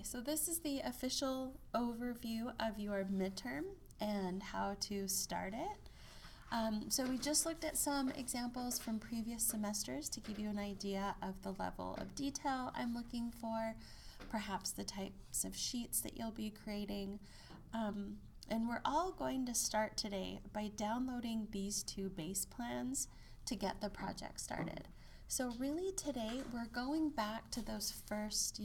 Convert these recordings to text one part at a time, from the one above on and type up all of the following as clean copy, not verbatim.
Okay, so this is the official overview of your midterm and how to start it. So we just looked at some examples from previous semesters to give you an idea of the level of detail I'm looking for, perhaps the types of sheets that you'll be creating. And we're all going to start today by downloading these two base plans to get the project started. So really today we're going back to those first,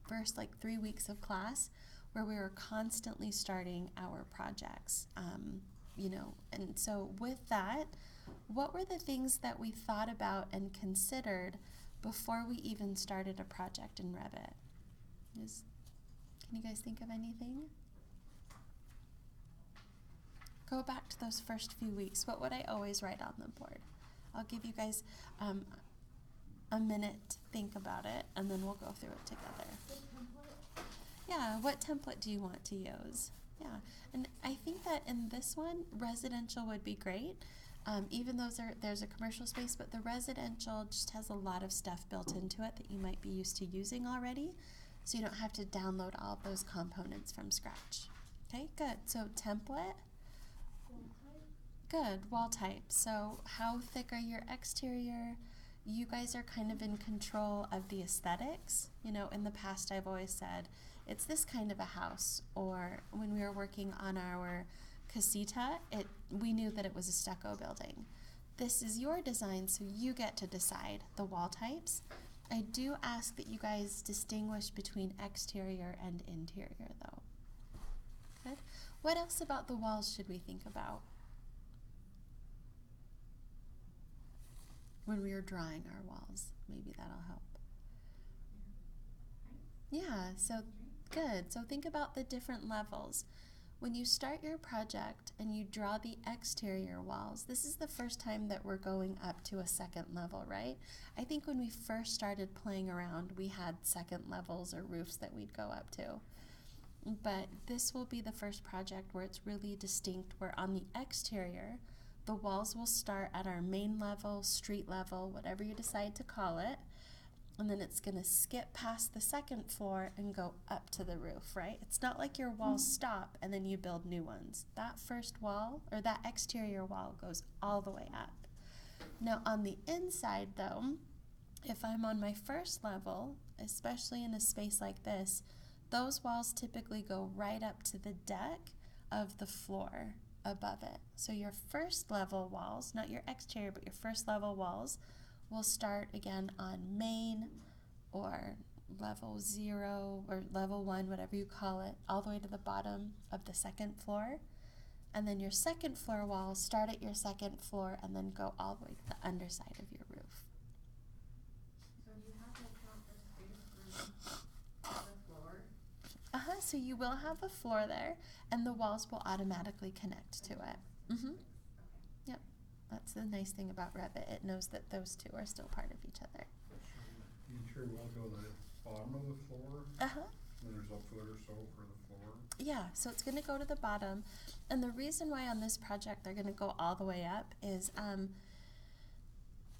first like 3 weeks of class where we were constantly starting our projects, and so with that, what were the things that we thought about and considered before we even started a project in Revit? Can you guys think of anything? Go back to those first few weeks. What would I always write on the board? I'll give you guys a minute to think about it, and then we'll go through it together. Yeah, what template do you want to use? Yeah, and I think that in this one, residential would be great. Even though there's a commercial space, but the residential just has a lot of stuff built into it that you might be used to using already, so you don't have to download all of those components from scratch. Okay, good. So template. Good, wall type. So how thick are your exterior? You guys are kind of in control of the aesthetics. In the past I've always said, it's this kind of a house, or when we were working on our casita, we knew that it was a stucco building. This is your design, so you get to decide the wall types. I do ask that you guys distinguish between exterior and interior though. Good. What else about the walls should we think about when we are drawing our walls? Maybe that'll help. Yeah, so good. So think about the different levels. When you start your project and you draw the exterior walls, this is the first time that we're going up to a second level, right? I think when we first started playing around, we had second levels or roofs that we'd go up to. But this will be the first project where it's really distinct, where on the exterior, the walls will start at our main level, street level, whatever you decide to call it, and then it's going to skip past the second floor and go up to the roof, right? It's not like your walls stop and then you build new ones. That first wall, or that exterior wall, goes all the way up. Now on the inside though, if I'm on my first level, especially in a space like this, those walls typically go right up to the deck of the floor above it. So your first level walls, not your exterior, but your first level walls, will start again on main or level 0 or level 1, whatever you call it, all the way to the bottom of the second floor. And then your second floor walls start at your second floor and then go all the way to the underside of your roof. So you have to account for space for the floor? So you will have a floor there, and the walls will automatically connect to it. Yep. That's the nice thing about Revit. It knows that those two are still part of each other. The interior will go to the bottom of the floor. And there's a foot or so for the floor. Yeah, so it's going to go to the bottom. And the reason why on this project they're going to go all the way up is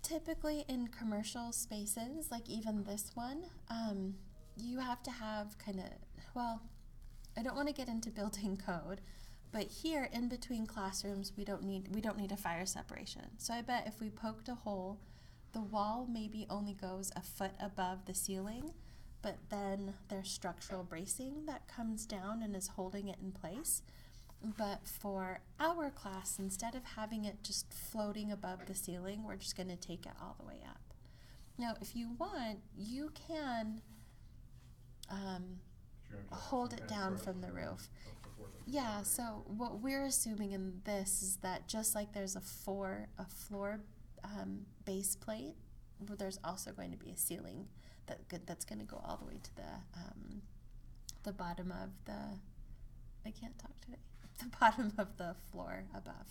typically in commercial spaces, like even this one, you have to have I don't want to get into building code, but here in between classrooms we don't need a fire separation. So I bet if we poked a hole, the wall maybe only goes a foot above the ceiling, but then there's structural bracing that comes down and is holding it in place. But for our class, instead of having it just floating above the ceiling, we're just going to take it all the way up. Now if you want, you can hold it down from the roof. Yeah, so what we're assuming in this is that just like there's a floor base plate, there's also going to be a ceiling that's going to go all the way to the bottom of the the bottom of the floor above.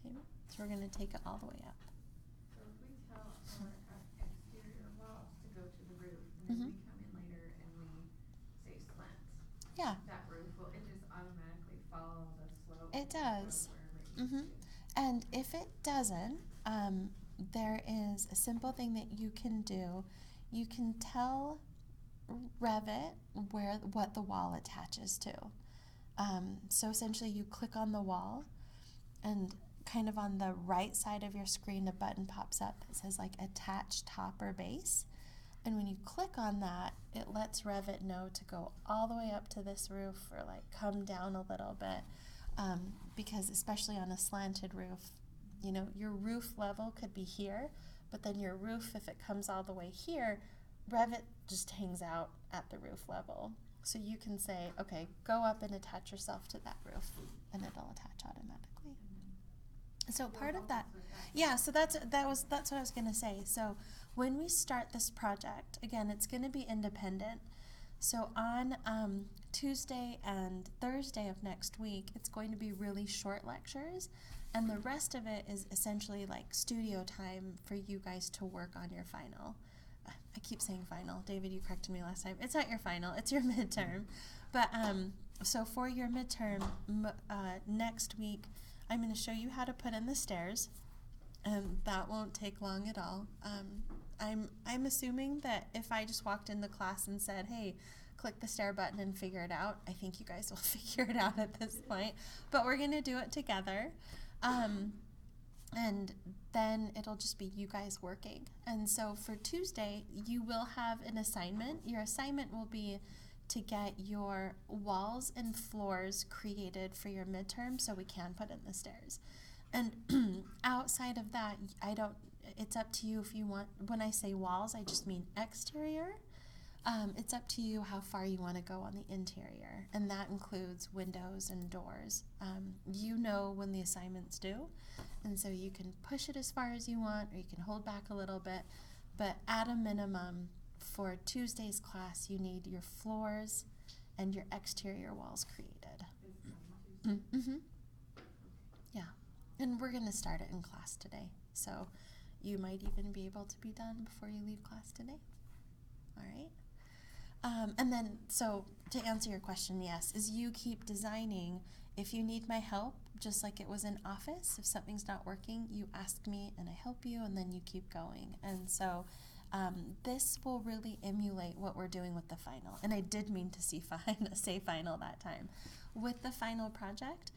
Okay, so we're going to take it all the way up. So if we tell our exterior walls to go to the roof, and then we come in later and we say slants, Yeah. that roof will just automatically follow the slope? It does. Wherever it And if it doesn't, there is a simple thing that you can do. you can tell Revit what the wall attaches to. So essentially you click on the wall, and kind of on the right side of your screen a button pops up that says like attach top or base. And when you click on that, it lets Revit know to go all the way up to this roof or like come down a little bit. Because especially on a slanted roof, you know, your roof level could be here, but then your roof, if it comes all the way here, Revit just hangs out at the roof level. So you can say, okay, go up and attach yourself to that roof, and it'll attach automatically. So part of that, yeah, so that's what I was going to say. So when we start this project, again, it's going to be independent. So on Tuesday and Thursday of next week, it's going to be really short lectures, and the rest of it is essentially like studio time for you guys to work on your final. I keep saying final. David, you corrected me last time. It's not your final, it's your midterm. But so for your midterm, next week, I'm going to show you how to put in the stairs, and that won't take long at all. I'm assuming that if I just walked into class and said, hey, click the stair button and figure it out, I think you guys will figure it out at this point. But we're going to do it together. And then it'll just be you guys working. And so for Tuesday, you will have an assignment. Your assignment will be to get your walls and floors created for your midterm so we can put in the stairs. And outside of that, it's up to you if you want. When I say walls, I just mean exterior. It's up to you how far you want to go on the interior, and that includes windows and doors. You know when the assignment's due, and so you can push it as far as you want, or you can hold back a little bit, but at a minimum, for Tuesday's class, you need your floors and your exterior walls created. Mm-hmm. Yeah, and we're going to start it in class today, so you might even be able to be done before you leave class today. All right. And then, so to answer your question, yes, as you keep designing, if you need my help, just like it was in office, if something's not working, you ask me and I help you, and then you keep going. And so this will really emulate what we're doing with the final. And I did mean to say final that time. With the final project,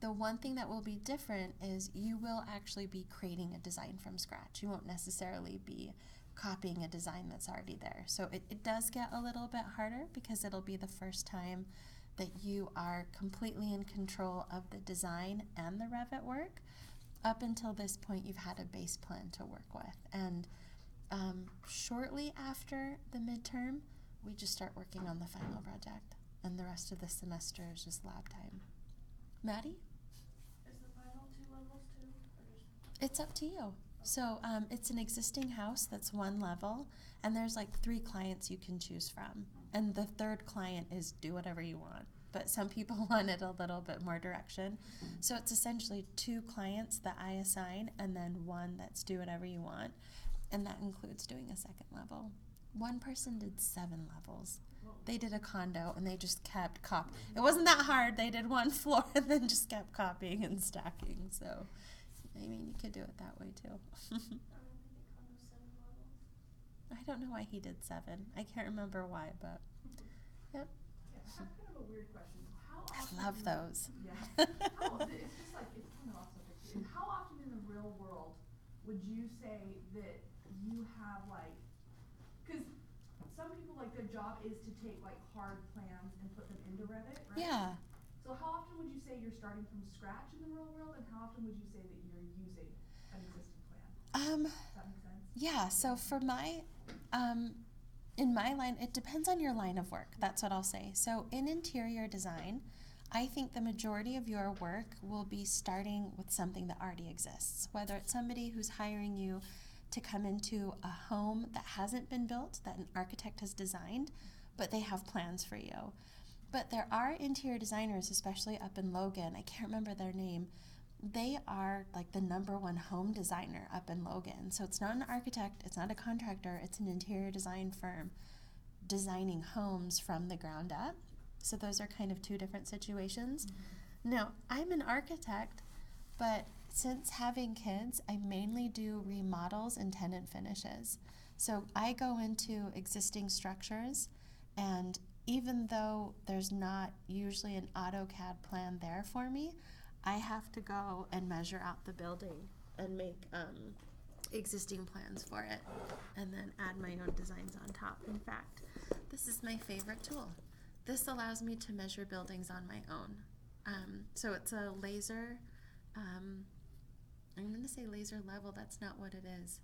the one thing that will be different is you will actually be creating a design from scratch. You won't necessarily be copying a design that's already there. So it does get a little bit harder because it'll be the first time that you are completely in control of the design and the Revit work. Up until this point, you've had a base plan to work with. And shortly after the midterm, we just start working on the final project. And the rest of the semester is just lab time. Maddie? Is the final 2 levels too? It's up to you. So it's an existing house that's 1 level, and there's like 3 clients you can choose from. And the 3rd client is do whatever you want. But some people wanted a little bit more direction. So it's essentially 2 clients that I assign, and then 1 that's do whatever you want. And that includes doing a 2nd level. One person did 7 levels. They did a condo, and they just kept copying. It wasn't that hard. They did 1 floor and then just kept copying and stacking. So, I mean, you could do it that way too. I don't know why he did 7. I can't remember why, but yep. Yeah, I have kind of a weird question. I love those. Yeah. It's just like, it's kind of off subject. How often in the real world would you say that you have like, because some people, like, their job is to take like hard plans and put them into Revit, right? Yeah. So how often would you say you're starting from scratch in the real world, and how often would you say that you're using an existing plan? Does that make sense? Yeah, so for my, in my line, it depends on your line of work. That's what I'll say. So in interior design, I think the majority of your work will be starting with something that already exists, whether it's somebody who's hiring you to come into a home that hasn't been built, that an architect has designed, but they have plans for you. But there are interior designers, especially up in Logan, I can't remember their name, they are like the #1 home designer up in Logan. So it's not an architect, it's not a contractor, it's an interior design firm designing homes from the ground up. So those are kind of 2 different situations. Mm-hmm. Now, I'm an architect, but since having kids, I mainly do remodels and tenant finishes. So I go into existing structures, and even though there's not usually an AutoCAD plan there for me, I have to go and measure out the building and make existing plans for it, and then add my own designs on top. In fact, this is my favorite tool. This allows me to measure buildings on my own. So it's a laser, I'm going to say laser level, that's not what it is.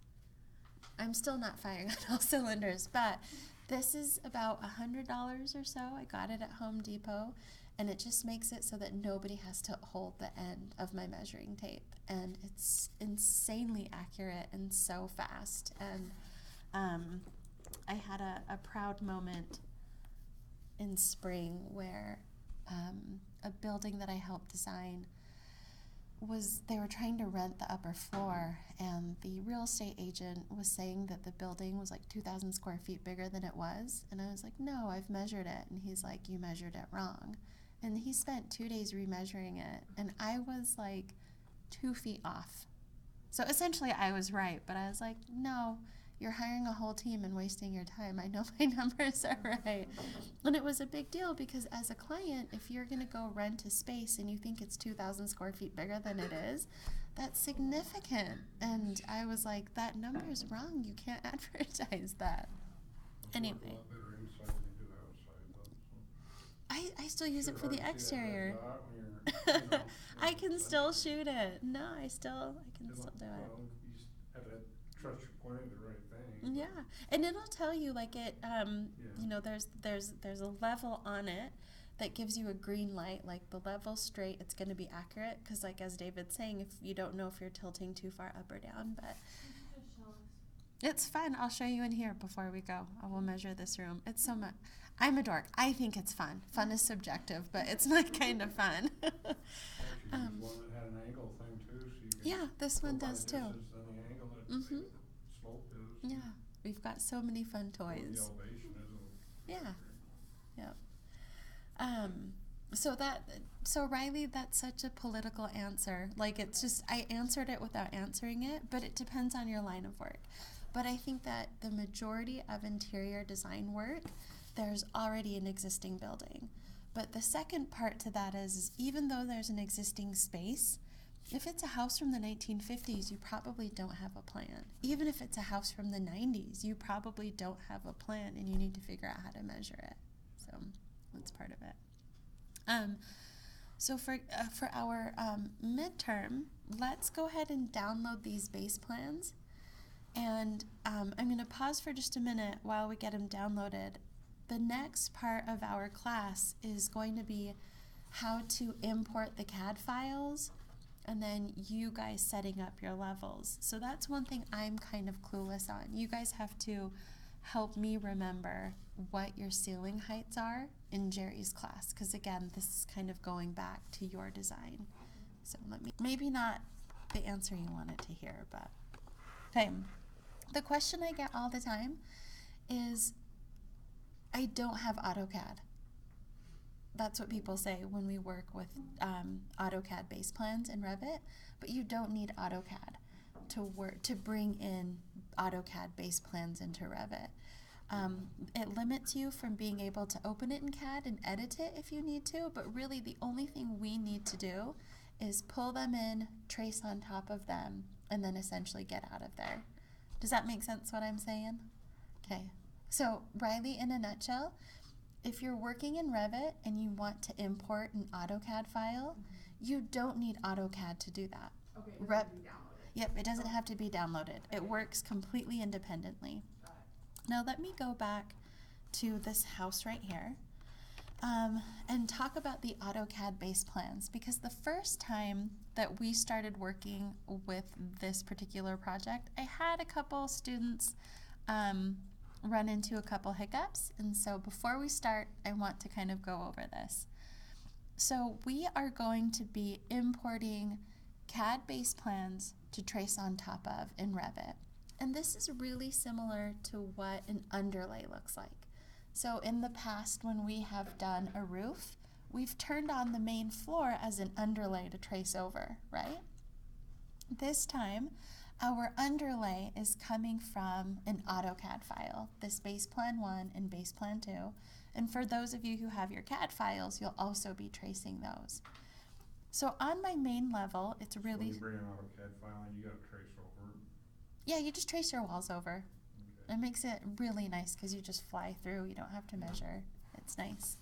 I'm still not firing on all cylinders, but this is about $100 or so. I got it at Home Depot, and it just makes it so that nobody has to hold the end of my measuring tape. And it's insanely accurate and so fast. And I had a proud moment in spring where a building that I helped design they were trying to rent the upper floor, and the real estate agent was saying that the building was like 2,000 square feet bigger than it was. And I was like, no, I've measured it. And he's like, you measured it wrong. And he spent 2 days remeasuring it, and I was like 2 feet off. So essentially I was right, but I was like, no, you're hiring a whole team and wasting your time. I know my numbers are right. And it was a big deal because as a client, if you're going to go rent a space and you think it's 2,000 square feet bigger than it is, that's significant. And I was like, that number is wrong. You can't advertise that. Anyway. I still use it for the exterior. I can still shoot it. No, I can still do it. Well, you just have to trust you're pointing the right thing. Yeah, and it'll tell you like it. You know, there's a level on it that gives you a green light. Like the level straight, it's going to be accurate. Because like as David's saying, if you don't know if you're tilting too far up or down, but it's fun. I'll show you in here before we go. I will measure this room. It's so much. I'm a dork. I think it's fun. Fun is subjective, but it's my kind of fun. Actually, one that had an angle thing too, so you can Yeah, this one does too. distance and the angle that Mhm. the slope is. Yeah, we've got so many fun What the toys. elevation is. Yeah. Yep. So Riley, that's such a political answer. Like it's just, I answered it without answering it, but it depends on your line of work. But I think that the majority of interior design work, there's already an existing building. But the second part to that is even though there's an existing space, if it's a house from the 1950s, you probably don't have a plan. Even if it's a house from the 90s, you probably don't have a plan, and you need to figure out how to measure it. So that's part of it. So for our midterm, let's go ahead and download these base plans. And I'm going to pause for just a minute while we get them downloaded. The next part of our class is going to be how to import the CAD files, and then you guys setting up your levels. So that's one thing I'm kind of clueless on. You guys have to help me remember what your ceiling heights are in Jerry's class, because again, this is kind of going back to your design. So maybe not the answer you wanted to hear, but okay. The question I get all the time is, I don't have Autocad. That's what people say when we work with Autocad base plans in Revit, but you don't need Autocad to bring in Autocad base plans into Revit. It limits you from being able to open it in CAD and edit it if you need to, but really the only thing we need to do is pull them in, trace on top of them, and then essentially get out of there. Does that make sense what I'm saying? Okay. So Riley, in a nutshell, if you're working in Revit and you want to import an AutoCAD file, you don't need AutoCAD to do that. Okay, it doesn't be downloaded. Yep, it doesn't have to be downloaded. It works completely independently. Got it. Now let me go back to this house right here and talk about the AutoCAD base plans, because the first time that we started working with this particular project, I had a couple students run into a couple hiccups, and so before we start, I want to kind of go over this. So we are going to be importing CAD base plans to trace on top of in Revit. And this is really similar to what an underlay looks like. So in the past, when we have done a roof, we've turned on the main floor as an underlay to trace over, right? This time, our underlay is coming from an Autocad file, this base plan 1 and base plan 2. And for those of you who have your CAD files, you'll also be tracing those. So on my main level, it's So when really, you bring an AutoCAD file in, you gotta trace over it. yeah, you just trace your walls over. Okay. It makes it really nice because you just fly through. You don't have to measure. It's nice.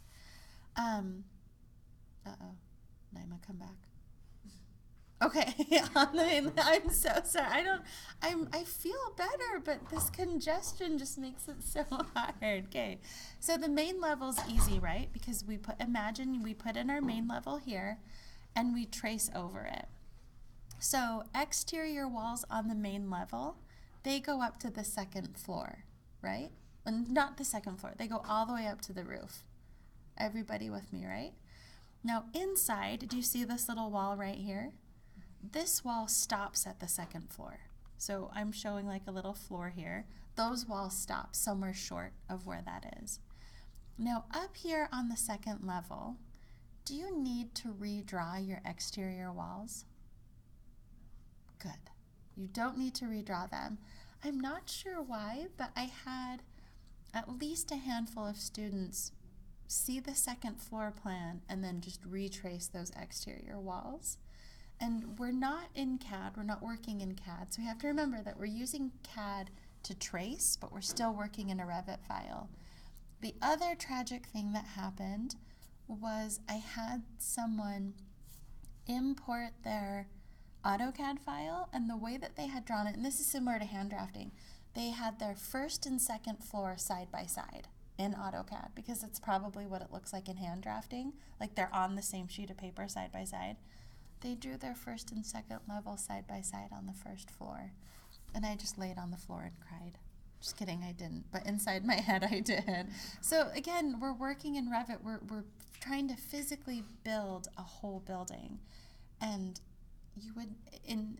Uh-oh. Naima, come back. Okay, I'm so sorry. I feel better, but this congestion just makes it so hard. Okay, so the main level's easy, right? Because imagine we put in our main level here and we trace over it. So exterior walls on the main level, they go up to the second floor, right? And not the second floor, they go all the way up to the roof. Everybody with me, right? Now inside, do you see this little wall right here? This wall stops at the second floor. So I'm showing like a little floor here. Those walls stop somewhere short of where that is. Now up here on the second level, do you need to redraw your exterior walls? Good. You don't need to redraw them. I'm not sure why, but I had at least a handful of students see the second floor plan and then just retrace those exterior walls. And we're not in CAD, we're not working in CAD, so we have to remember that we're using CAD to trace, but we're still working in a Revit file. The other tragic thing that happened was I had someone import their AutoCAD file, and the way that they had drawn it, and this is similar to hand drafting, they had their first and second floor side by side in AutoCAD, because it's probably what it looks like in hand drafting, like they're on the same sheet of paper side by side. They drew their first and second level side by side on the first floor. And I just laid on the floor and cried. Just kidding, I didn't. But inside my head, I did. So again, we're working in Revit. We're trying to physically build a whole building. And you would, in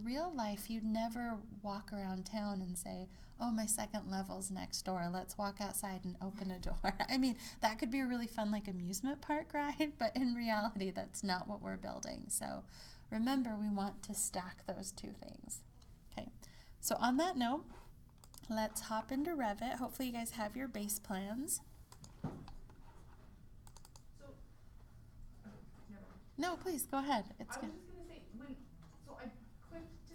real life, you'd never walk around town and say, oh, my second level's next door. Let's walk outside and open a door. I mean, that could be a really fun, like, amusement park ride, but in reality, that's not what we're building. So remember, we want to stack those two things. Okay, so on that note, let's hop into Revit. Hopefully you guys have your base plans. So, never mind. No, please, go ahead. It's I good. was just gonna say, so I clicked to,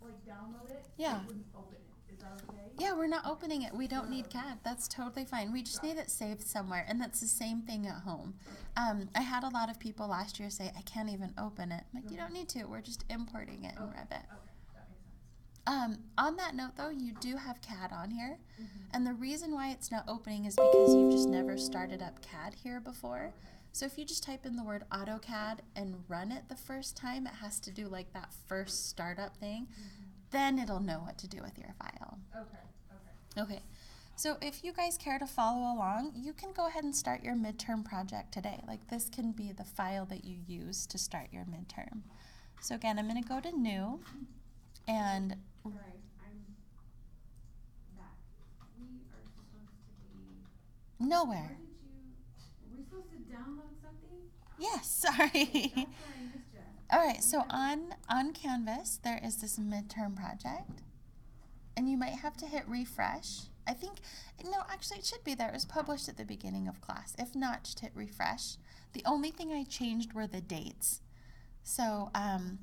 like, download it. Yeah. It wouldn't open it. Is that okay? Yeah, we're not opening it. We don't need CAD. That's totally fine. We just need it saved somewhere, and that's the same thing at home. I had a lot of people last year say, I can't even open it. I'm like, you don't need to. We're just importing it in Revit. Okay, that makes sense. On that note, though, you do have CAD on here, and the reason why it's not opening is because you've just never started up CAD here before. So if you just type in the word AutoCAD and run it the first time, it has to do like that first startup thing. Then it'll know what to do with your file. Okay, so if you guys care to follow along, you can go ahead and start your midterm project today. Like this can be the file that you use to start your midterm. So again, I'm going to go to New, and Sorry, I'm back. We are supposed to be. nowhere. Were we supposed to download something? Yes, sorry. That's where I missed you. All right, so on Canvas, there is this midterm project, and you might have to hit refresh. I think, no, actually it should be there. It was published at the beginning of class. If not, just hit refresh. The only thing I changed were the dates. So, Under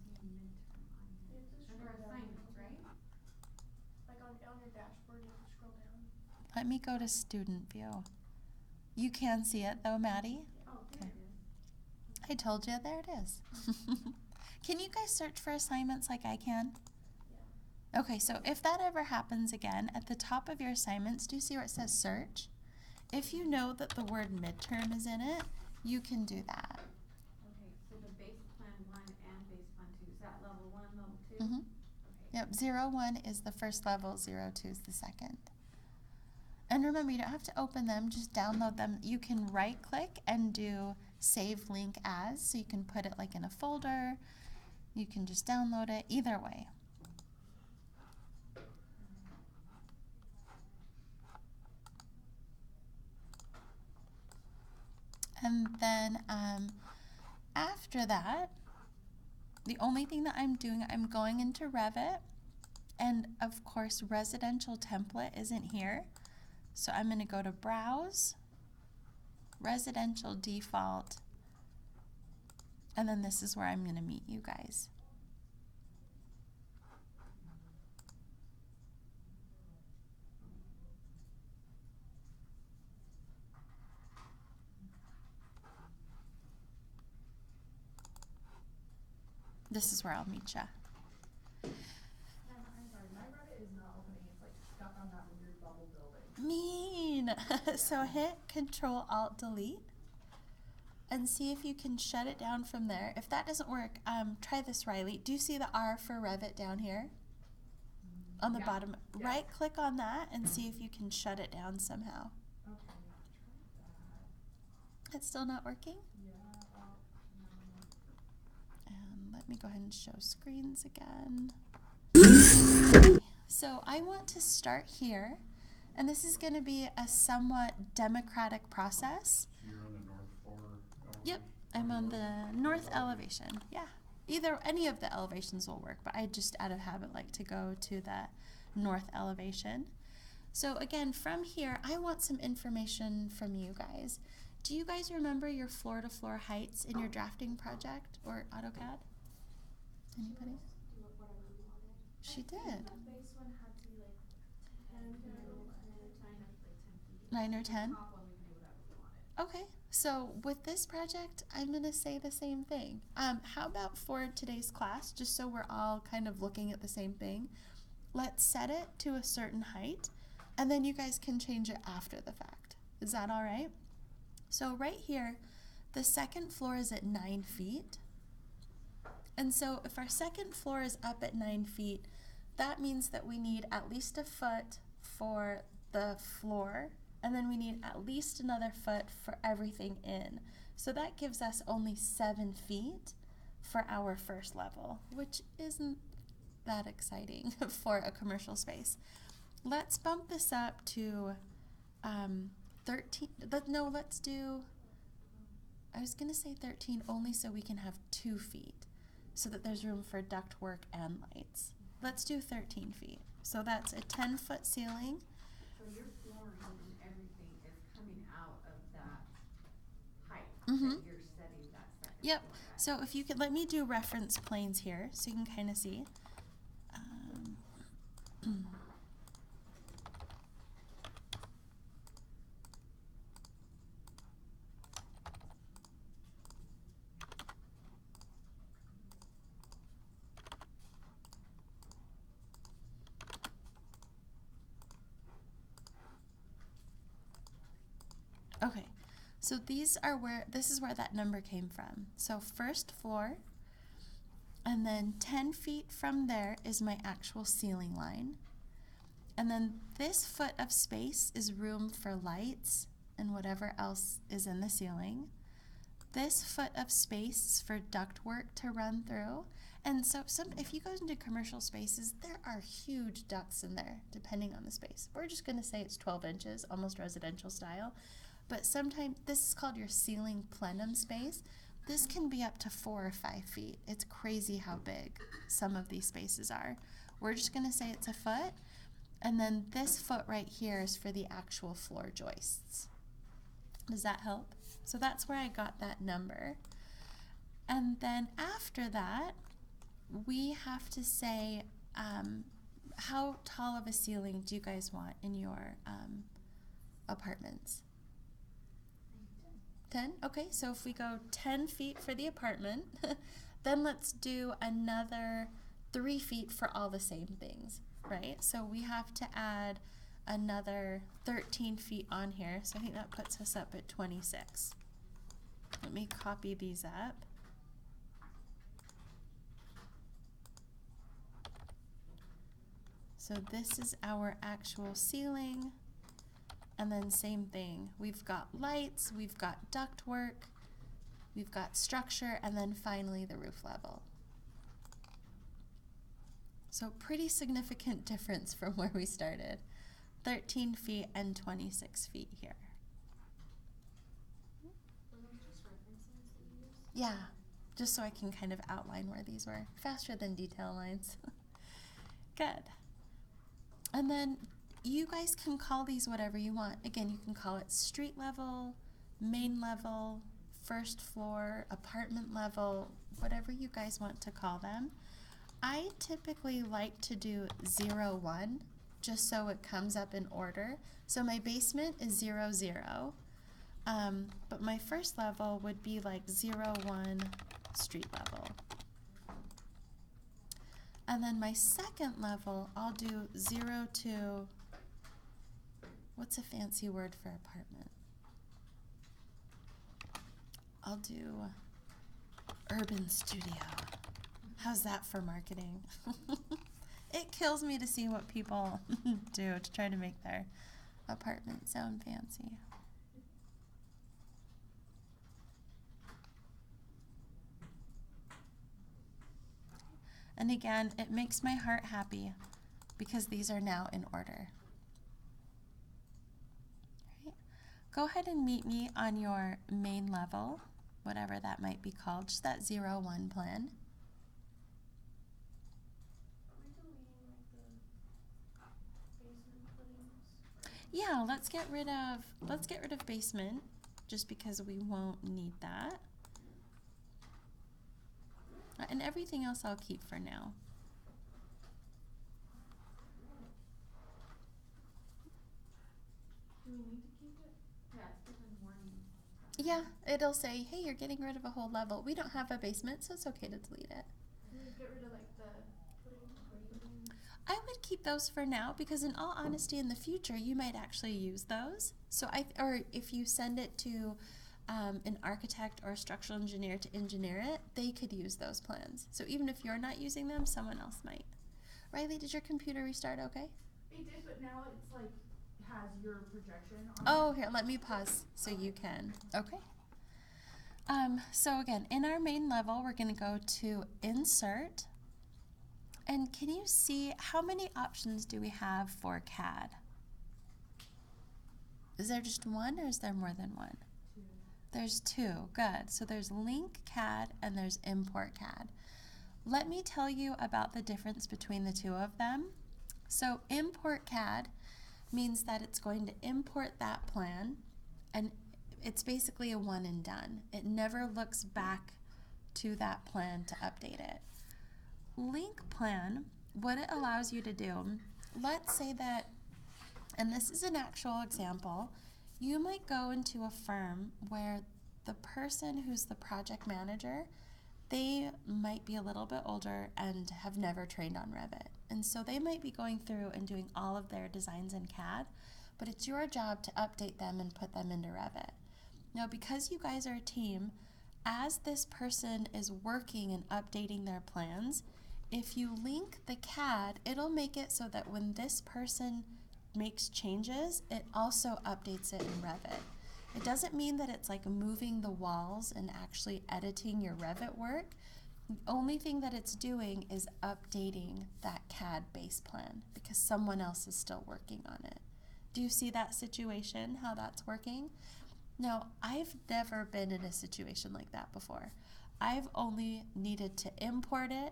assignments, right? Like on your dashboard, you can scroll down. let me go to student view. You can see it though, Maddie? Oh, there it is. I told you, there it is. Can you guys search for assignments like I can? Okay, so if that ever happens again, at the top of your assignments, do you see where it says search? If you know that the word midterm is in it, you can do that. Okay, so the base plan 1 and base plan 2, is that level 1, level 2? Mm-hmm. Okay. Yep, 01 is the first level, 02 is the second. And remember, you don't have to open them, just download them. You can right click and do save link as, so you can put it like in a folder. You can just download it, either way. And then after that, the only thing that I'm doing, I'm going into Revit And of course, residential template isn't here. So I'm going to go to Browse, Residential Default, and then this is where I'm going to meet you guys. This is where I'll meet ya. I'm sorry, my Revit is not opening. It's like stuck on that weird bubble building. Mean. So hit Control-Alt-Delete and see if you can shut it down from there. If that doesn't work, try this, Riley. Do you see the R for Revit down here? On the Yeah. bottom. Yeah. Right click on that and see if you can shut it down somehow. Okay, try that. It's still not working? Yeah, well, no. And let me go ahead and show screens again. So I want to start here, and this is going to be a somewhat democratic process. You're on the north floor elevation? Yep, I'm on the north elevation. Yeah, any of the elevations will work, but I just out of habit like to go to the north elevation. So again, from here, I want some information from you guys. Do you guys remember your floor-to-floor heights in your drafting project or AutoCAD? Anybody? Do whatever we wanted. She did. The base one had to be like 10 feet. 9 or 10? Top one, we can do whatever we wanted. Okay, so with this project, I'm going to say the same thing. How about for today's class, just so we're all kind of looking at the same thing, let's set it to a certain height, and then you guys can change it after the fact. Is that all right? So right here, the second floor is at 9 feet. And so if our second floor is up at 9 feet, that means that we need at least a foot for the floor, and then we need at least another foot for everything in. So that gives us only 7 feet for our first level, which isn't that exciting for a commercial space. Let's bump this up to 13. No, let's do, I was going to say 13 only so we can have 2 feet so that there's room for ductwork and lights. Let's do 13 feet. So that's a 10-foot ceiling. So your floors and everything is coming out of that height Mhm. that you're setting that second Yep. floor at. So if you could let me do reference planes here so you can kind of see. Okay, so this is where that number came from. So first floor, and then 10 feet from there is my actual ceiling line. And then this foot of space is room for lights and whatever else is in the ceiling. This foot of space is for ductwork to run through. And so if you go into commercial spaces, there are huge ducts in there, depending on the space. We're just gonna say it's 12 inches, almost residential style. But sometimes, this is called your ceiling plenum space. This can be up to 4 or 5 feet. It's crazy how big some of these spaces are. We're just gonna say it's a foot. And then this foot right here is for the actual floor joists. Does that help? So that's where I got that number. And then after that, we have to say, how tall of a ceiling do you guys want in your apartments? 10? Okay, so if we go 10 feet for the apartment, then let's do another 3 feet for all the same things, right? So we have to add another 13 feet on here, so I think that puts us up at 26. Let me copy these up. So this is our actual ceiling. And then same thing, we've got lights, we've got ductwork, we've got structure, and then finally the roof level. So pretty significant difference from where we started. 13 feet and 26 feet here. Were those just references that you used? Yeah, just so I can kind of outline where these were. Faster than detail lines. Good. And then you guys can call these whatever you want. Again, you can call it street level, main level, first floor, apartment level, whatever you guys want to call them. I typically like to do 0, 1, just so it comes up in order. So my basement is 0, 0. But my first level would be like 0, 1, street level. And then my second level, I'll do 0, 2, what's a fancy word for apartment? I'll do urban studio. How's that for marketing? It kills me to see what people do to try to make their apartment sound fancy. And again, it makes my heart happy because these are now in order. Right. Go ahead and meet me on your main level, whatever that might be called, just that 0, 1 plan. Are we deleting like the basement footings? Yeah, let's get rid of basement, just because we won't need that. And everything else I'll keep for now. Do we need to keep it? Yeah, it's different warning. Yeah, it'll say, hey, you're getting rid of a whole level. We don't have a basement, so it's okay to delete it. Can we get rid of like the footings? I would keep those for now because in all honesty, in the future, you might actually use those. So or if you send it to an architect or a structural engineer to engineer it, they could use those plans. So even if you're not using them, someone else might. Riley, did your computer restart okay? It did, but now it's like, has your projection on Oh, it. here, let me pause so you can. Okay. So again, in our main level, we're going to go to Insert. And can you see how many options do we have for CAD? Is there just one or is there more than one? There's 2, good. So there's Link CAD and there's Import CAD. Let me tell you about the difference between the 2 of them. So Import CAD means that it's going to import that plan and it's basically a one and done. It never looks back to that plan to update it. Link Plan, what it allows you to do, let's say that, and this is an actual example, you might go into a firm where the person who's the project manager, they might be a little bit older and have never trained on Revit. And so they might be going through and doing all of their designs in CAD, but it's your job to update them and put them into Revit. Now, because you guys are a team, as this person is working and updating their plans, if you link the CAD, it'll make it so that when this person makes changes, it also updates it in Revit. It doesn't mean that it's like moving the walls and actually editing your Revit work. The only thing that it's doing is updating that CAD base plan because someone else is still working on it. Do you see that situation, how that's working? Now, I've never been in a situation like that before. I've only needed to import it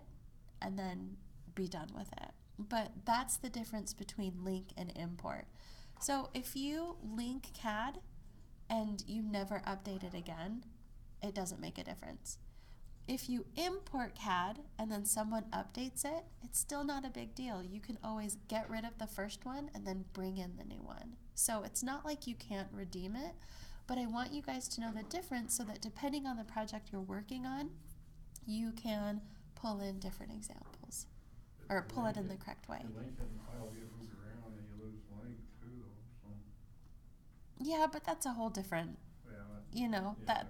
and then be done with it. But that's the difference between link and import. So if you link CAD and you never update it again, it doesn't make a difference. If you import CAD and then someone updates it, it's still not a big deal. You can always get rid of the first one and then bring in the new one. So it's not like you can't redeem it, but I want you guys to know the difference so that depending on the project you're working on, you can pull in different examples or pull it in the correct way. The link and file get moved around and you lose link too though, so. Yeah, but that's a whole different, Yeah, you know, yeah.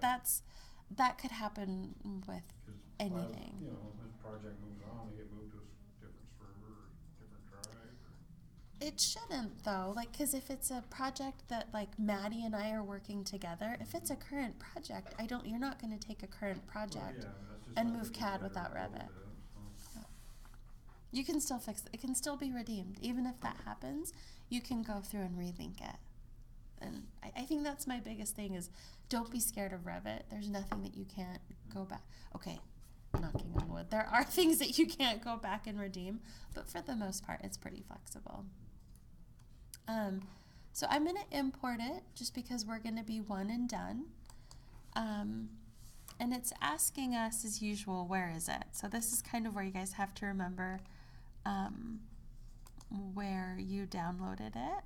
that could happen with 'cause anything. files, you know, this project moves on, they get moved to a different server or different drive or. It shouldn't though, like, cause if it's a project that like Maddie and I are working together, if it's a current project, you're not gonna take a current project. Well, yeah, that's just and like move we CAD consider without a little Revit. bit, so. You can still fix it. It can still be redeemed. Even if that happens, you can go through and relink it. And I think that's my biggest thing is don't be scared of Revit. There's nothing that you can't go back. Okay, knocking on wood. There are things that you can't go back and redeem, but for the most part, it's pretty flexible. So I'm going to import it just because we're going to be one and done. And it's asking us, as usual, where is it? So this is kind of where you guys have to remember where you downloaded it.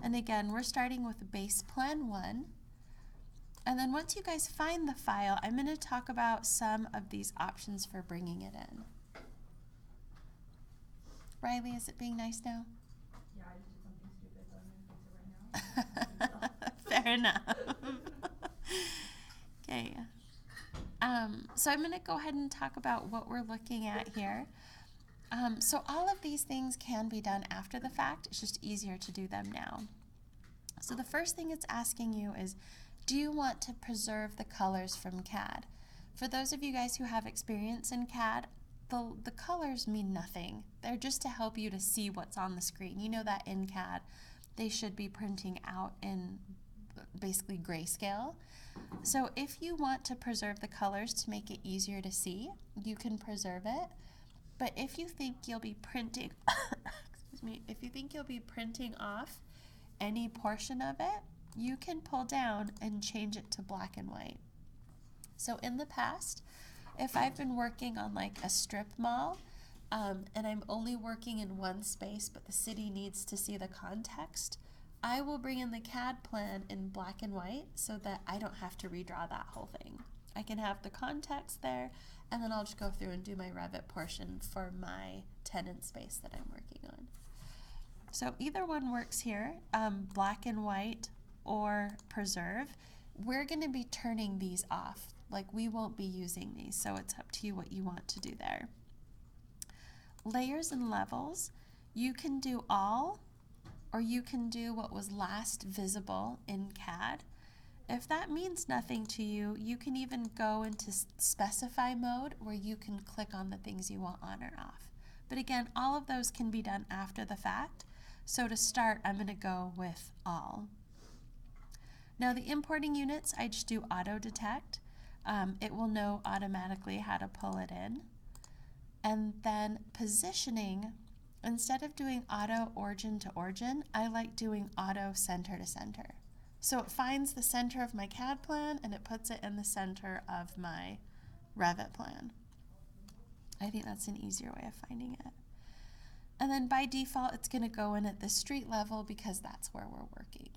And again, we're starting with base plan 1. And then once you guys find the file, I'm going to talk about some of these options for bringing it in. Riley, is it being nice now? Yeah, I just did something stupid, so I'm gonna fix it right now. Fair enough. Okay. So I'm going to go ahead and talk about what we're looking at here. So all of these things can be done after the fact. It's just easier to do them now. So the first thing it's asking you is, do you want to preserve the colors from CAD? For those of you guys who have experience in CAD, the colors mean nothing. They're just to help you to see what's on the screen. You know that in CAD, they should be printing out in basically grayscale. So if you want to preserve the colors to make it easier to see, you can preserve it. But if you think you'll be printing, excuse me, if you think you'll be printing off any portion of it, you can pull down and change it to black and white. So in the past, if I've been working on like a strip mall, and I'm only working in one space, but the city needs to see the context, I will bring in the CAD plan in black and white so that I don't have to redraw that whole thing. I can have the context there, and then I'll just go through and do my Revit portion for my tenant space that I'm working on. So either one works here, black and white or preserve. We're going to be turning these off. Like, we won't be using these, so it's up to you what you want to do there. Layers and levels, you can do all, or you can do what was last visible in CAD. If that means nothing to you, you can even go into specify mode where you can click on the things you want on or off. But again, all of those can be done after the fact. So to start, I'm going to go with all. Now the importing units, I just do auto detect. It will know automatically how to pull it in. And then positioning, instead of doing auto origin to origin, I like doing auto center to center. So it finds the center of my CAD plan and it puts it in the center of my Revit plan. I think that's an easier way of finding it. And then by default, it's going to go in at the street level because that's where we're working.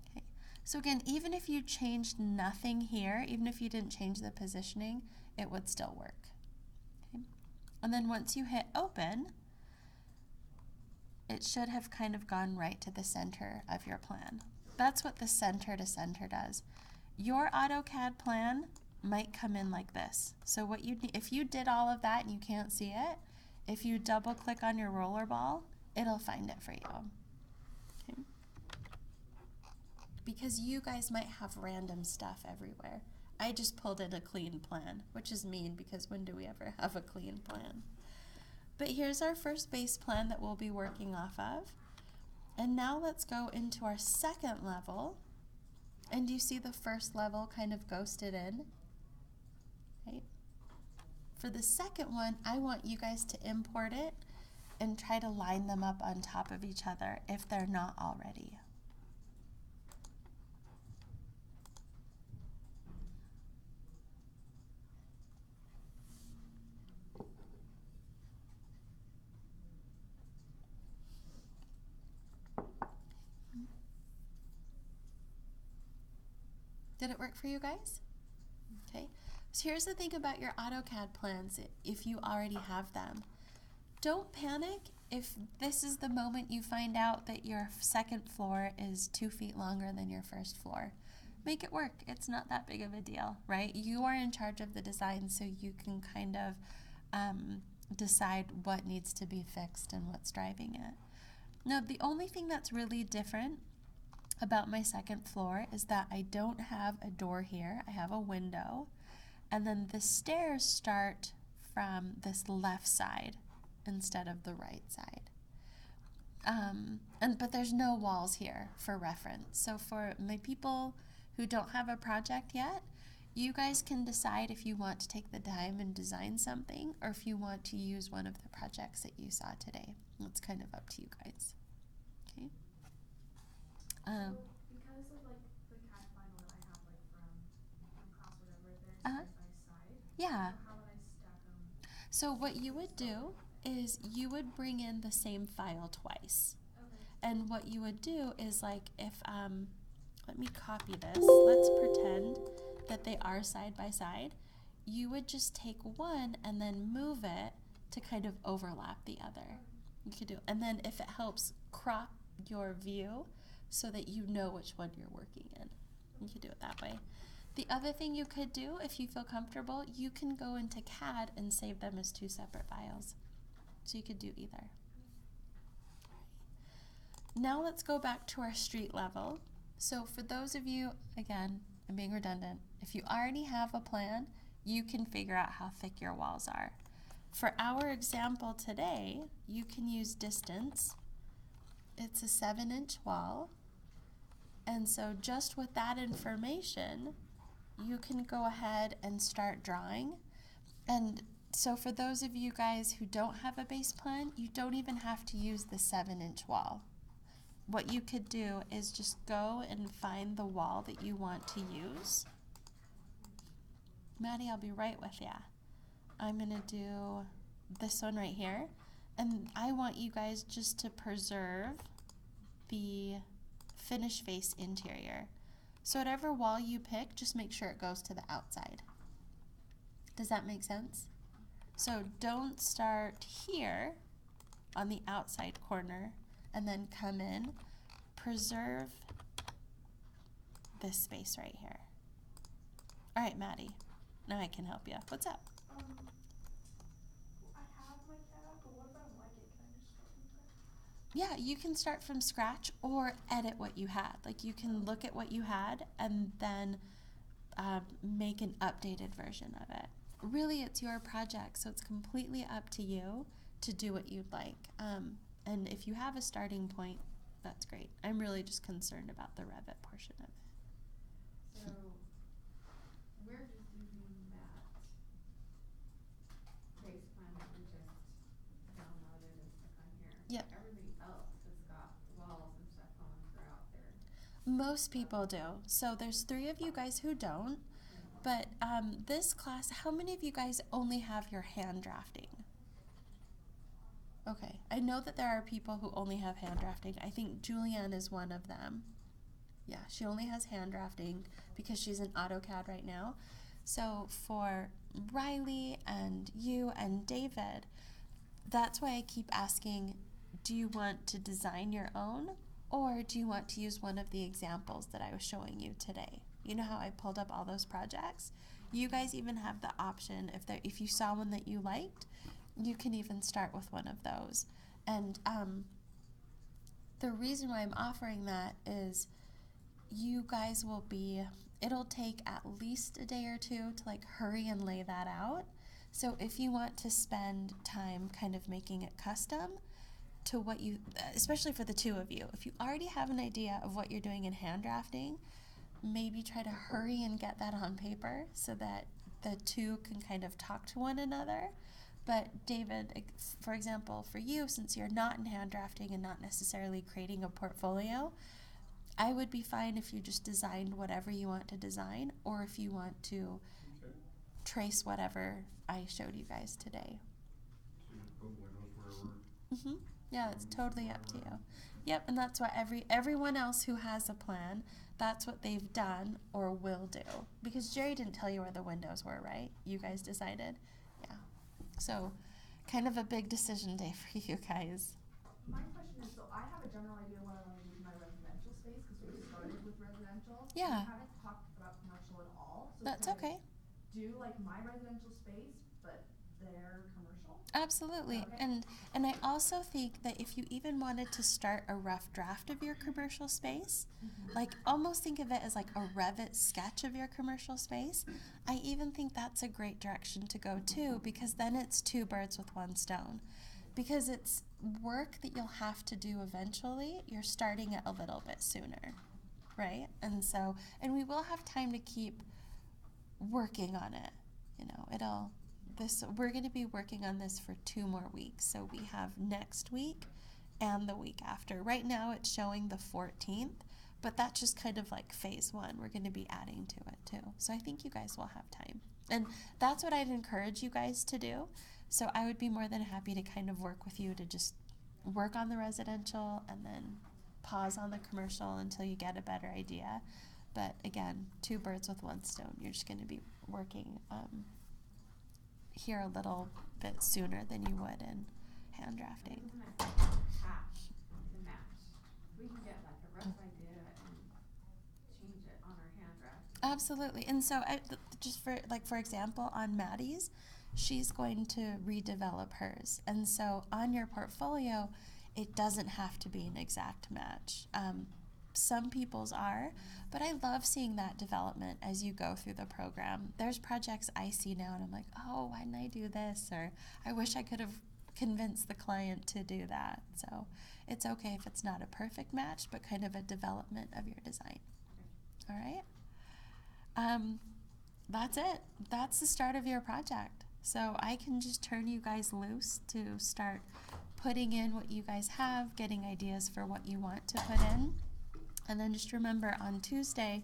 Okay. So again, even if you changed nothing here, even if you didn't change the positioning, it would still work. Okay. And then once you hit open, it should have kind of gone right to the center of your plan. That's what the center to center does. Your AutoCAD plan might come in like this. So what you if you did all of that and you can't see it, if you double click on your roller ball, it'll find it for you. Okay. Because you guys might have random stuff everywhere. I just pulled in a clean plan, which is mean because when do we ever have a clean plan? But here's our first base plan that we'll be working off of. And now let's go into our second level. And you see the first level kind of ghosted in, right? For the second one, I want you guys to import it and try to line them up on top of each other if they're not already. Did it work for you guys? Okay. So here's the thing about your AutoCAD plans if you already have them. Don't panic if this is the moment you find out that your second floor is 2 feet longer than your first floor. Make it work. It's not that big of a deal, right? You are in charge of the design, so you can kind of decide what needs to be fixed and what's driving it. Now, the only thing that's really different about my second floor is that I don't have a door here. I have a window. And then the stairs start from this left side instead of the right side. But there's no walls here for reference. So for my people who don't have a project yet, you guys can decide if you want to take the time and design something or if you want to use one of the projects that you saw today. It's kind of up to you guys. Um, So because of like the CAD final that I have like from class or whatever, they're Uh-huh. side by side. yeah. So how would I stack them? So what you would do is you would bring in the same file twice. Okay. And what you would do is like if, let me copy this. Let's pretend that they are side by side. You would just take one and then move it to kind of overlap the other. You could do, and then if it helps, crop your view so that you know which one you're working in. You could do it that way. The other thing you could do, if you feel comfortable, you can go into CAD and save them as 2 separate files. So you could do either. Now let's go back to our street level. So for those of you, again, I'm being redundant, if you already have a plan, you can figure out how thick your walls are. For our example today, you can use distance. It's a 7-inch wall. And so just with that information, you can go ahead and start drawing. And so for those of you guys who don't have a base plan, you don't even have to use the 7-inch wall. What you could do is just go and find the wall that you want to use. Maddie, I'll be right with ya. I'm gonna do this one right here. And I want you guys just to preserve the finish face interior. So whatever wall you pick, just make sure it goes to the outside. Does that make sense? So don't start here on the outside corner and then come in. Preserve this space right here. All right, Maddie, now I can help you. What's up? I have my CAD, but what if I don't like it? Can I just start from scratch? Yeah, you can start from scratch or edit what you had. Like you can look at what you had and then make an updated version of it. Really, it's your project, so it's completely up to you to do what you'd like. And if you have a starting point, that's great. I'm really just concerned about the Revit portion of it. So, we're just using that base plan that we just downloaded and stuck on here. Yep. Everything else has got walls and stuff going throughout there. Most people do. So there's 3 of you guys who don't. But this class, how many of you guys only have your hand drafting? Okay, I know that there are people who only have hand drafting. I think Julianne is one of them. Yeah, she only has hand drafting because she's in Autocad right now. So for Riley and you and David, that's why I keep asking, do you want to design your own or do you want to use one of the examples that I was showing you today? You know how I pulled up all those projects? You guys even have the option, if you saw one that you liked, you can even start with one of those. And the reason why I'm offering that is you guys will be, it'll take at least a day or 2 to like hurry and lay that out. So if you want to spend time kind of making it custom to what you, especially for the 2 of you, if you already have an idea of what you're doing in hand drafting, maybe try to hurry and get that on paper so that the 2 can kind of talk to one another. But David, for example, for you, since you're not in hand drafting and not necessarily creating a portfolio, I would be fine if you just designed whatever you want to design or if you want to trace whatever I showed you guys today. So you just put windows wherever. Yeah, it's totally up to you. Yep, and that's what everyone else who has a plan, that's what they've done or will do. Because Jerry didn't tell you where the windows were, right? You guys decided? Yeah. So, kind of a big decision day for you guys. My question is, so I have a general idea what I want to do with my residential space, because we started with residential. Yeah. We haven't talked about commercial at all. So That's can I okay. do like my residential space, but their commercial? Absolutely. Okay. And I also think that if you even wanted to start a rough draft of your commercial space, like almost think of it as like a Revit sketch of your commercial space, I even think that's a great direction to go too, because then it's 2 birds with 1 stone. Because it's work that you'll have to do eventually, you're starting it a little bit sooner, right? And so, and we will have time to keep working on it. You know, we're going to be working on this for 2 more weeks. So we have next week and the week after. Right now it's showing the 14th, But that's just kind of like phase one. We're going to be adding to it too. So I think you guys will have time. And that's what I'd encourage you guys to do. So I would be more than happy to kind of work with you to just work on the residential and then pause on the commercial until you get a better idea. But again, 2 birds with 1 stone. You're just going to be working here a little bit sooner than you would in hand drafting. Half to match. We can get like a rough idea and change it on our hand draft. Absolutely. And so just for example, on Maddie's, she's going to redevelop hers. And so on your portfolio, it doesn't have to be an exact match. Some people's are, but I love seeing that development as you go through the program. There's projects I see now and I'm like, oh, why didn't I do this? Or I wish I could have convinced the client to do that. So it's okay if it's not a perfect match, but kind of a development of your design. All right? That's it. That's the start of your project. So I can just turn you guys loose to start putting in what you guys have, getting ideas for what you want to put in. And then just remember on Tuesday,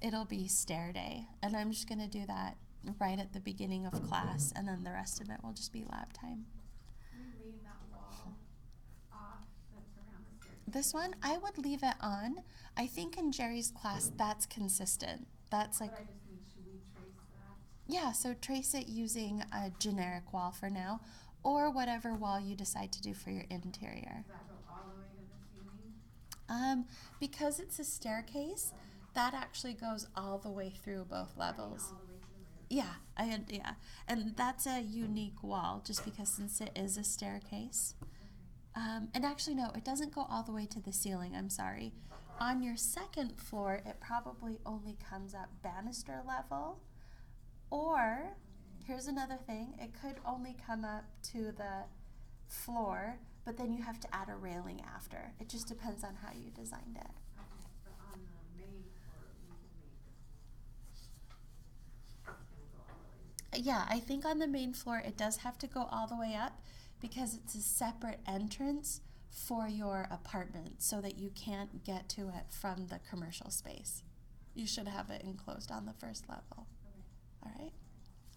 it'll be stair day. And I'm just going to do that right at the beginning of class. And then the rest of it will just be lab time. Can we leave that wall off that's around the stairs? This one, I would leave it on. I think in Jerry's class, that's consistent. That's like, But I just mean, should we trace that? yeah, so trace it using a generic wall for now, or whatever wall you decide to do for your interior. Does that go all the way to the ceiling? Because it's a staircase, that actually goes all the way through both levels. All the way to the roof? Yeah, and that's a unique wall, just because since it is a staircase. And actually, no, it doesn't go all the way to the ceiling, I'm sorry. On your second floor, it probably only comes up banister level, or, here's another thing, it could only come up to the floor, but then you have to add a railing after. It just depends on how you designed it. Okay, but on the main floor, we can make it's gonna go all the way. Yeah, I think on the main floor it does have to go all the way up because it's a separate entrance for your apartment so that you can't get to it from the commercial space. You should have it enclosed on the first level. Okay. All right?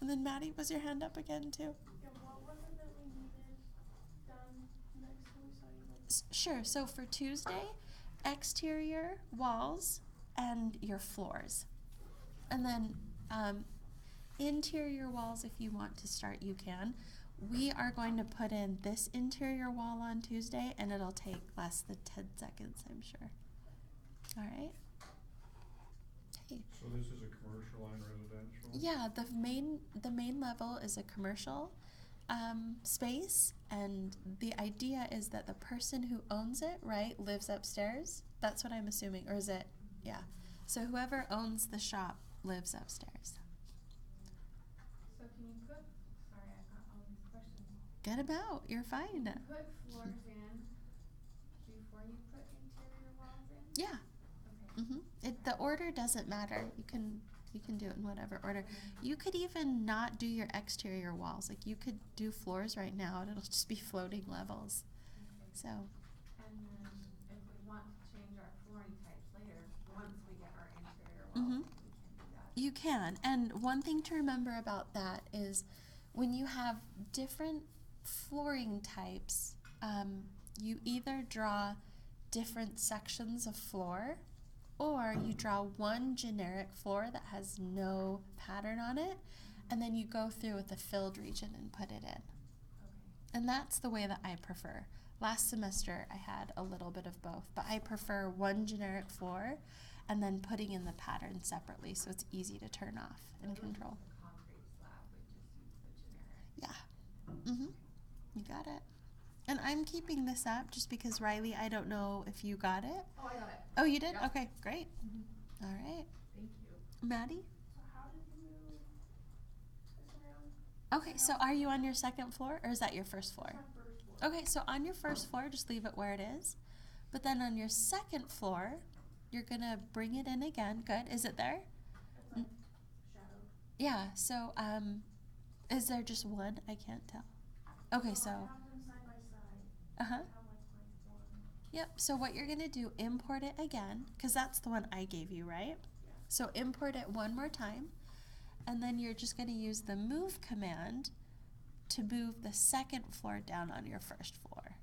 And then Maddie, was your hand up again too? Yeah, what was it that we needed done next time we saw you? Like, Sure, so for Tuesday, exterior walls and your floors. And then interior walls, if you want to start, you can. We are going to put in this interior wall on Tuesday, and it'll take less than 10 seconds, I'm sure. All right? Okay. So this is a commercial and residential? Yeah, the main level is a commercial space, and the idea is that the person who owns it, right, lives upstairs. That's what I'm assuming, or is it? Yeah. So whoever owns the shop lives upstairs. so can you put, sorry, I got all these questions. Get about. You're fine. Can you put floors in before you put interior walls in? Yeah. Okay. The order doesn't matter. You can do it in whatever order. You could even not do your exterior walls. Like you could do floors right now, and it'll just be floating levels. Okay. So. And then if we want to change our flooring types later, once we get our interior walls, we can do that. You can. And one thing to remember about that is when you have different flooring types, you either draw different sections of floor, or you draw one generic floor that has no pattern on it, and then you go through with the filled region and put it in. Okay. And that's the way that I prefer. Last semester I had a little bit of both, but I prefer one generic floor and then putting in the pattern separately so it's easy to turn off and So control. with the concrete slab, we just use the generic. Yeah. You got it. And I'm keeping this up just because, Riley, I don't know if you got it. Oh, I got it. Oh, you did? Yeah. Okay, great. Mm-hmm. All right. Thank you. Maddie? So how did you move this around? Okay, so are you on your second floor or is that your first floor? My first floor. Okay, so on your first floor, just leave it where it is. But then on your second floor, you're going to bring it in again. Good. Is it there? It's like shadowed. Yeah, so is there just one? I can't tell. Okay, No, so I have them side by side. uh-huh. I have like one. Yep, so what you're gonna do, import it again, because that's the one I gave you, right? So import it one more time, and then you're just gonna use the move command to move the second floor down on your first floor.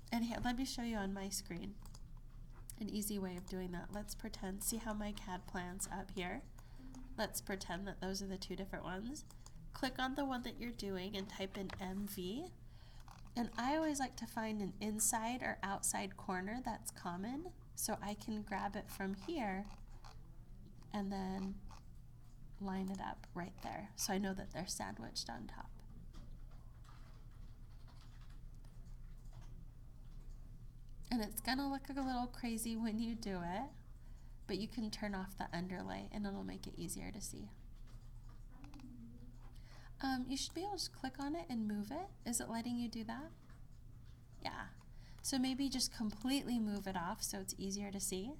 And here, let me show you on my screen an easy way of doing that. Let's pretend, see how my CAD plan's up here? Let's pretend that those are the two different ones. Click on the one that you're doing and type in MV. And I always like to find an inside or outside corner that's common, so I can grab it from here and then line it up right there, so I know that they're sandwiched on top. And it's gonna look a little crazy when you do it, but you can turn off the underlay and it'll make it easier to see. You should be able to just click on it and move it. Is it letting you do that? Yeah. So maybe just completely move it off so it's easier to see,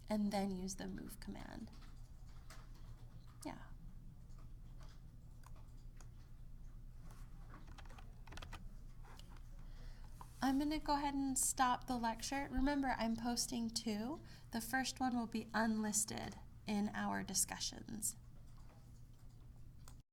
and then use the move command. Yeah. I'm going to go ahead and stop the lecture. Remember, I'm posting two. The first one will be unlisted in our discussions.